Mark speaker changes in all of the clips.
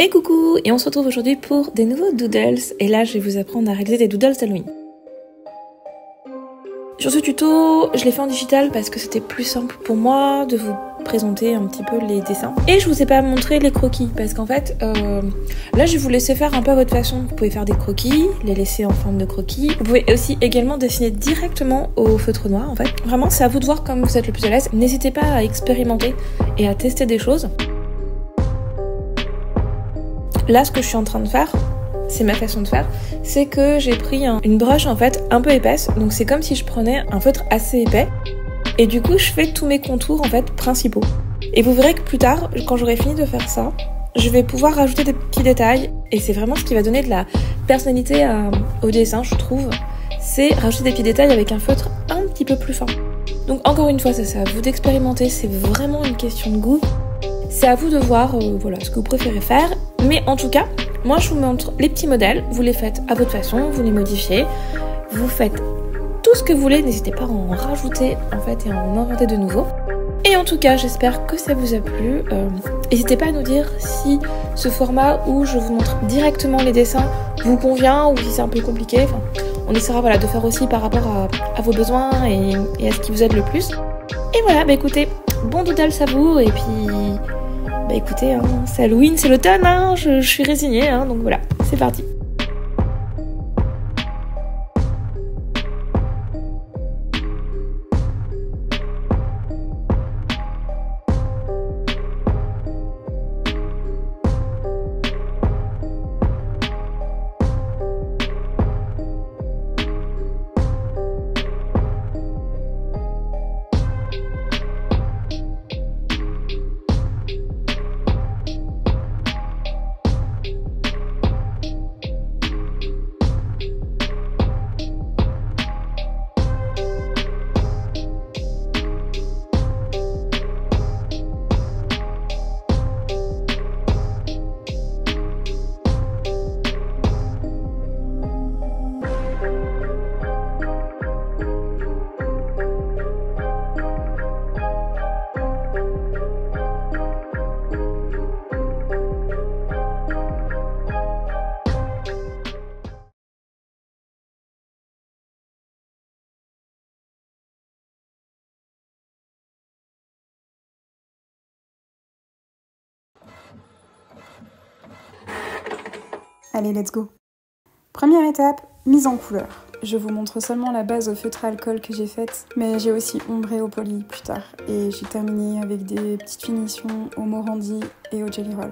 Speaker 1: Et coucou, et on se retrouve aujourd'hui pour des nouveaux doodles, et là je vais vous apprendre à réaliser des doodles Halloween. Sur ce tuto, je l'ai fait en digital parce que c'était plus simple pour moi de vous présenter un petit peu les dessins. Et je vous ai pas montré les croquis parce qu'en fait, là je vais vous laisser faire un peu à votre façon. Vous pouvez faire des croquis, les laisser en forme de croquis. Vous pouvez aussi également dessiner directement au feutre noir en fait. Vraiment, c'est à vous de voir comme vous êtes le plus à l'aise. N'hésitez pas à expérimenter et à tester des choses. Là, ce que je suis en train de faire, c'est ma façon de faire, c'est que j'ai pris une broche en fait un peu épaisse, donc c'est comme si je prenais un feutre assez épais, et du coup je fais tous mes contours en fait principaux. Et vous verrez que plus tard, quand j'aurai fini de faire ça, je vais pouvoir rajouter des petits détails, et c'est vraiment ce qui va donner de la personnalité au dessin, je trouve, c'est rajouter des petits détails avec un feutre un petit peu plus fin. Donc encore une fois, c'est à vous d'expérimenter, c'est vraiment une question de goût. C'est à vous de voir voilà, ce que vous préférez faire, mais en tout cas, moi je vous montre les petits modèles, vous les faites à votre façon, vous les modifiez, vous faites tout ce que vous voulez, n'hésitez pas à en rajouter en fait et à en inventer de nouveau. Et en tout cas, j'espère que ça vous a plu. N'hésitez pas à nous dire si ce format où je vous montre directement les dessins vous convient ou si c'est un peu compliqué. Enfin, on essaiera voilà, de faire aussi par rapport à vos besoins et à ce qui vous aide le plus. Et voilà, bah écoutez, bon doodle à vous et puis... Bah écoutez, hein, c'est Halloween, c'est l'automne, hein, je suis résignée, hein, donc voilà, c'est parti.
Speaker 2: Allez, let's go! Première étape, mise en couleur. Je vous montre seulement la base au feutre à alcool que j'ai faite, mais j'ai aussi ombré au poly plus tard. Et j'ai terminé avec des petites finitions au Morandi et au Jelly Roll.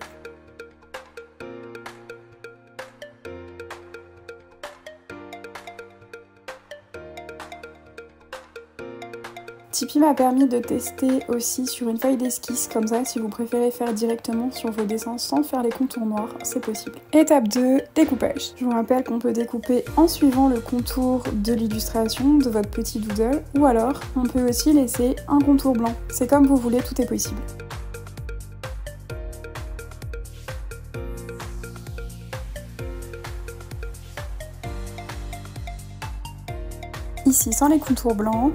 Speaker 2: Tipeee m'a permis de tester aussi sur une feuille d'esquisse, comme ça si vous préférez faire directement sur vos dessins sans faire les contours noirs, c'est possible. Étape 2, découpage. Je vous rappelle qu'on peut découper en suivant le contour de l'illustration de votre petit doodle, ou alors on peut aussi laisser un contour blanc. C'est comme vous voulez, tout est possible. Ici sans les contours blancs.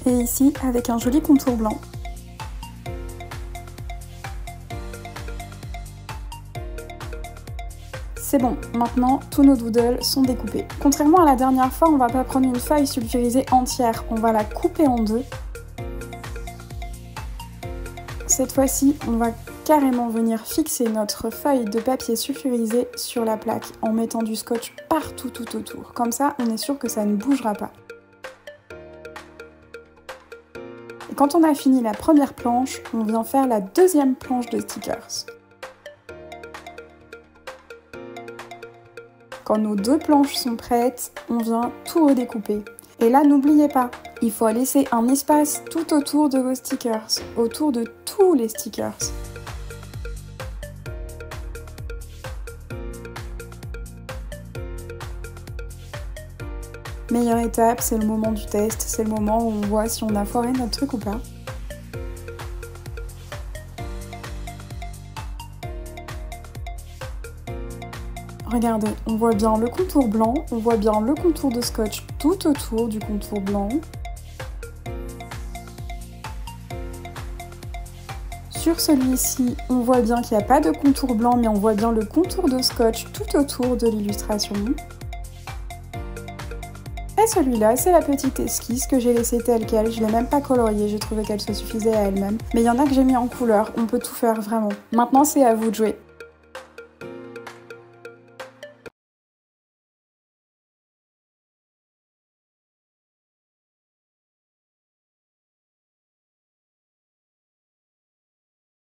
Speaker 2: Et ici avec un joli contour blanc. C'est bon, maintenant tous nos doodles sont découpés. Contrairement à la dernière fois, on va pas prendre une feuille sulfurisée entière, on va la couper en deux. Cette fois-ci, on va carrément venir fixer notre feuille de papier sulfurisé sur la plaque en mettant du scotch partout tout autour. Comme ça, on est sûr que ça ne bougera pas. Quand on a fini la première planche, on vient faire la deuxième planche de stickers. Quand nos deux planches sont prêtes, on vient tout redécouper. Et là, n'oubliez pas, il faut laisser un espace tout autour de vos stickers, autour de tous les stickers. Meilleure étape, c'est le moment du test, c'est le moment où on voit si on a foiré notre truc ou pas. Regardez, on voit bien le contour blanc, on voit bien le contour de scotch tout autour du contour blanc. Sur celui-ci, on voit bien qu'il n'y a pas de contour blanc, mais on voit bien le contour de scotch tout autour de l'illustration. Et celui-là, c'est la petite esquisse que j'ai laissée telle quelle, je l'ai même pas coloriée, j'ai trouvé qu'elle se suffisait à elle-même. Mais il y en a que j'ai mis en couleur, on peut tout faire vraiment. Maintenant, c'est à vous de jouer.